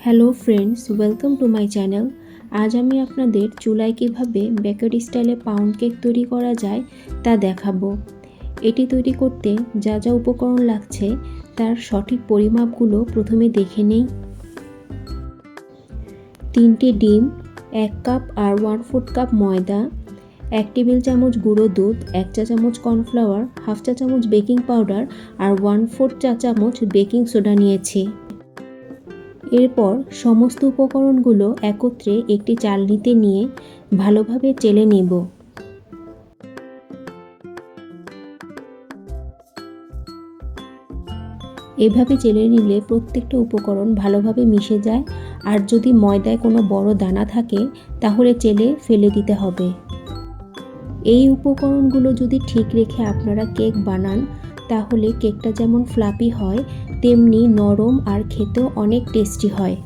Hello friends, welcome to my channel. আজ আমি আপনাদের চুলায় কীভাবে বেকারি স্টাইলে পাউন্ড কেক তৈরি করা যায় তা দেখাবো। এটি তৈরি করতে যা যা উপকরণ লাগছে তার সঠিক পরিমাপগুলো প্রথমে দেখে নেই। 3টি ডিম, 1 কাপ আর 1/4 কাপ ময়দা, 1 টেবিল চামচ গুঁড়ো দুধ, 1 চা চামচ কর্নফ্লাওয়ার, 1/2 চা চামচ বেকিং পাউডার আর 1/4 চা চামচ বেকিং সোডা নিয়েছি। এরপর সমস্ত উপকরণগুলো একত্রে একটি চালনিতে নিয়ে ভালোভাবে চেলে নেব। এভাবে চেলে নিলে প্রত্যেকটা উপকরণ ভালোভাবে মিশে যায়, আর যদি ময়দায় কোনো বড় দানা থাকে তাহলে চেলে ফেলে দিতে হবে। এই উপকরণগুলো যদি ঠিক রেখে আপনারা কেক বানান তাহলে কেকটা যেমন ফ্লাফি হয় তেমনি নরম আর খেতেও অনেক টেস্টি হয়।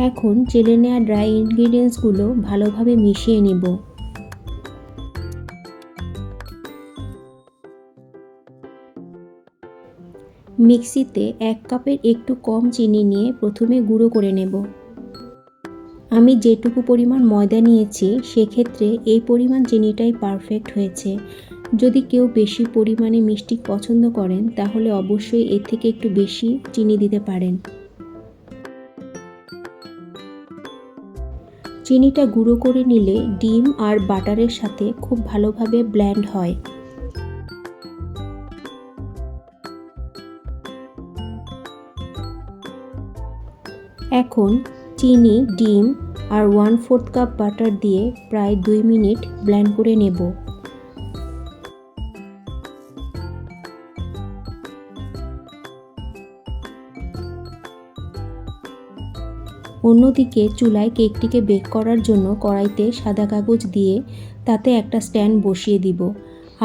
এখন চেলে নেওয়া ড্রাই ইনগ্রিডিয়েন্টসগুলো ভালোভাবে মিশিয়ে নিব। মিক্সিতে 1 কাপের একটু কম চিনি নিয়ে প্রথমে গুঁড়ো করে নেব। আমি যেটুকু পরিমাণ ময়দা নিয়েছি সেক্ষেত্রে এই পরিমাণ চিনিটাই পারফেক্ট হয়েছে। যদি কেউ বেশি পরিমাণে মিষ্টি পছন্দ করেন তাহলে অবশ্যই এর থেকে একটু বেশি চিনি দিতে পারেন। চিনিটা গুঁড়ো করে নিলে ডিম আর বাটারের সাথে খুব ভালোভাবে ব্লেন্ড হয়। এখন চিনি, ডিম আর 1/4 কাপ বাটার দিয়ে প্রায় 2 মিনিট ব্লেন্ড করে নেব। অন্যদিকে চুলায় কেকটিকে বেক করার জন্য কড়াইতে সাদা কাগজ দিয়ে তাতে একটা স্ট্যান্ড বসিয়ে দিব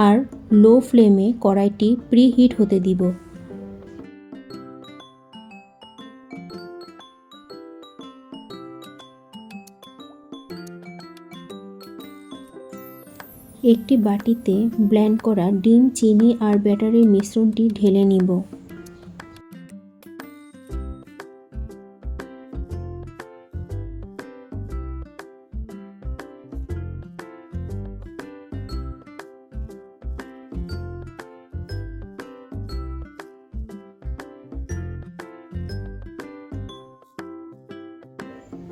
আর লো ফ্লেমে কড়াইটি প্রিহিট হতে দিব। একটি বাটিতে ব্লেন্ড করা ডিম, চিনি আর ব্যাটারের মিশ্রণটি ঢেলে নিব।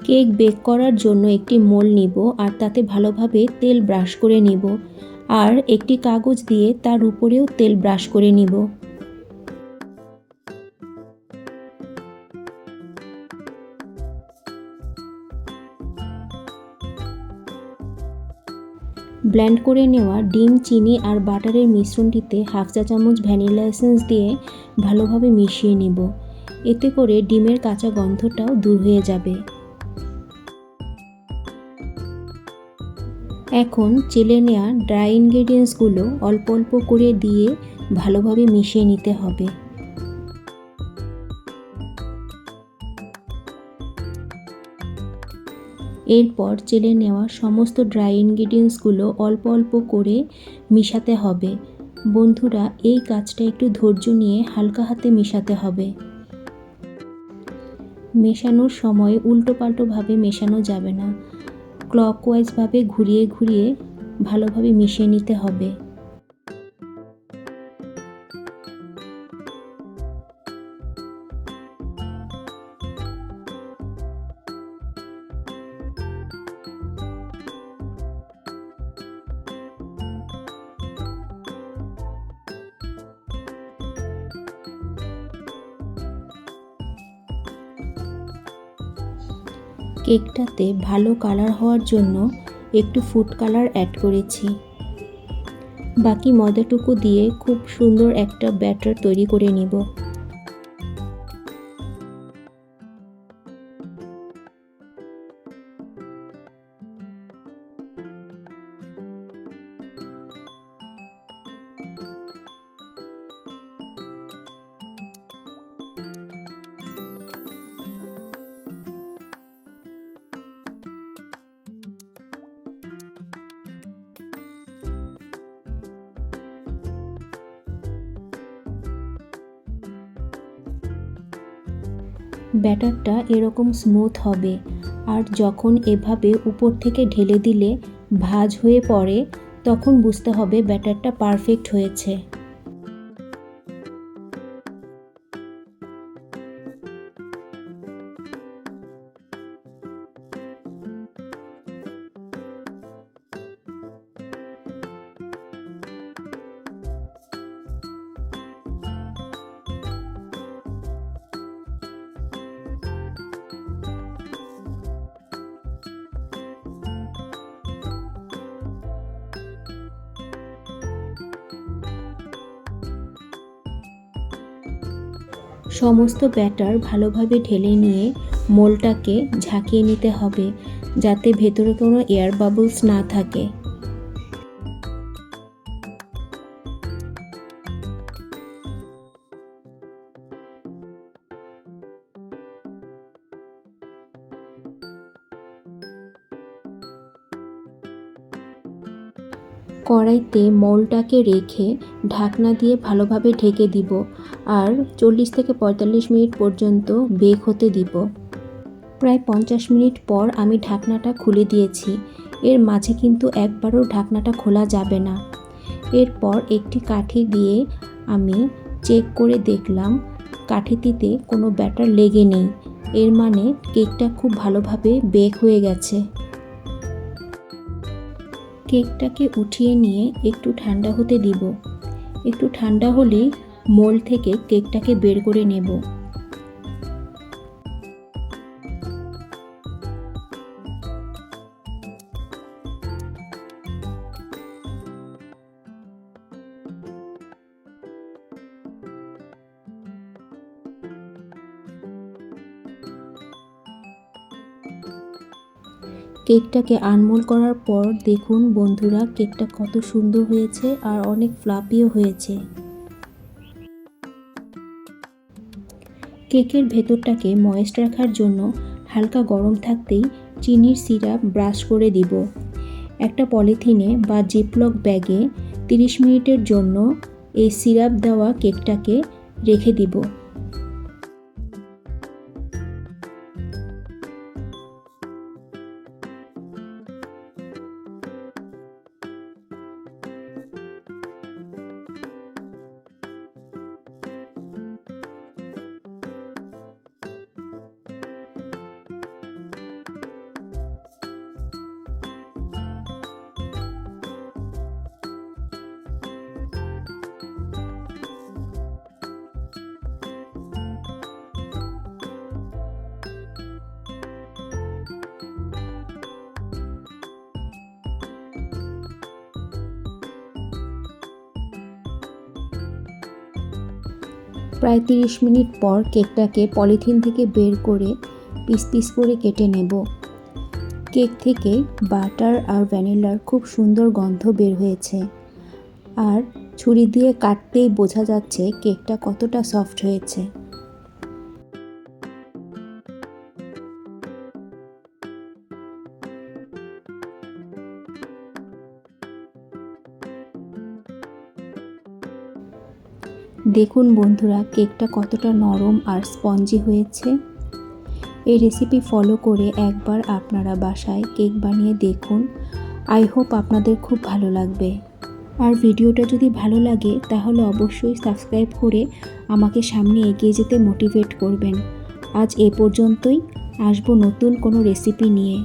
কেক বেক করার জন্য একটি মোল্ড নিব আর তাতে ভালোভাবে তেল ব্রাশ করে নিব আর একটি কাগজ দিয়ে তার উপরেও তেল ব্রাশ করে নিব। ব্লেন্ড করে নেওয়া ডিম, চিনি আর বাটারের মিশ্রণটিতে 1/2 চা চামচ ভ্যানিলা এসেন্স দিয়ে ভালোভাবে মিশিয়ে নিব। এতে করে ডিমের কাঁচা গন্ধটাও দূর হয়ে যাবে। এখন চেলে নেওয়া ড্রাই ইনগ্রিডিয়েন্টসগুলো অল্প অল্প করে দিয়ে ভালোভাবে মিশিয়ে নিতে হবে। এরপর চেলে নেওয়া সমস্ত ড্রাই ইনগ্রিডিয়েন্টসগুলো অল্প অল্প করে মিশাতে হবে। বন্ধুরা, এই কাজটা একটু ধৈর্য নিয়ে হালকা হাতে মেশাতে হবে। মেশানোর সময় উল্টোপাল্টোভাবে মেশানো যাবে না, ক্লকওয়াইজভাবে ঘুরিয়ে ঘুরিয়ে ভালোভাবে মিশিয়ে নিতে হবে। কেকটাতে ভালো কালার হওয়ার জন্য একটু ফুড কালার অ্যাড করেছি। বাকি ময়দাটুকু দিয়ে খুব সুন্দর একটা ব্যাটার তৈরি করে নিব। ব্যাটারটা এরকম স্মুথ হবে, আর যখন এভাবে উপর থেকে ঢেলে দিলে ভাঁজ হয়ে পড়ে তখন বুঝতে হবে ব্যাটারটা পারফেক্ট হয়েছে। সমস্ত ব্যাটার ভালোভাবে ঢেলে নিয়ে মোলটাকে ঝাঁকিয়ে নিতে হবে যাতে ভেতরে কোনো এয়ার বাবলস না থাকে। কড়াইতে মোলটাকে রেখে ঢাকনা দিয়ে ভালোভাবে ঢেকে দিব আর 40 থেকে 45 মিনিট পর্যন্ত বেক হতে দিব। প্রায় 50 মিনিট পর আমি ঢাকনাটা খুলে দিয়েছি। এর মাঝে কিন্তু একবারও ঢাকনাটা খোলা যাবে না। এরপর একটি কাঠি দিয়ে আমি চেক করে দেখলাম কাঠিটিতে কোনো ব্যাটার লেগে নেই, এর মানে কেকটা খুব ভালোভাবে বেক হয়ে গেছে। কেকটাকে উঠিয়ে নিয়ে একটু ঠান্ডা হতে দিব। একটু ঠান্ডা হলেই মোল্ড থেকে কেকটাকে বের করে নেব। কেকটাকে আনমোল্ড করার পর দেখুন বন্ধুরা, কেকটা কত সুন্দর হয়েছে আর অনেক ফ্লাফিও হয়েছে। কেকের ভেতরটাকে ময়েস্ট রাখার জন্য হালকা গরম থাকতেই চিনির সিরাপ ব্রাশ করে দিব। একটা পলিথিনে বা জিপলক ব্যাগে 30 মিনিটের জন্য এই সিরাপ দেওয়া কেকটাকে রেখে দিব। প্রায় 30 মিনিট পর কেকটাকে পলিথিন থেকে বের করে পিস পিস করে কেটে নেব। কেক থেকে বাটার আর ভ্যানিলার খুব সুন্দর গন্ধ বের হয়েছে, আর ছুরি দিয়ে কাটতেই বোঝা যাচ্ছে কেকটা কতটা সফট হয়েছে। দেখুন বন্ধুরা, কেকটা কতটা নরম আর স্পঞ্জি হয়েছে। এই রেসিপি ফলো করে একবার আপনারা বাসায় কেক বানিয়ে দেখুন। আই হোপ আপনাদের খুব ভালো লাগবে। আর ভিডিওটা যদি ভালো লাগে তাহলে অবশ্যই সাবস্ক্রাইব করে আমাকে সামনে এগিয়ে যেতে মোটিভেট করবেন। আজ এ পর্যন্তই, আসবো নতুন কোনো রেসিপি নিয়ে।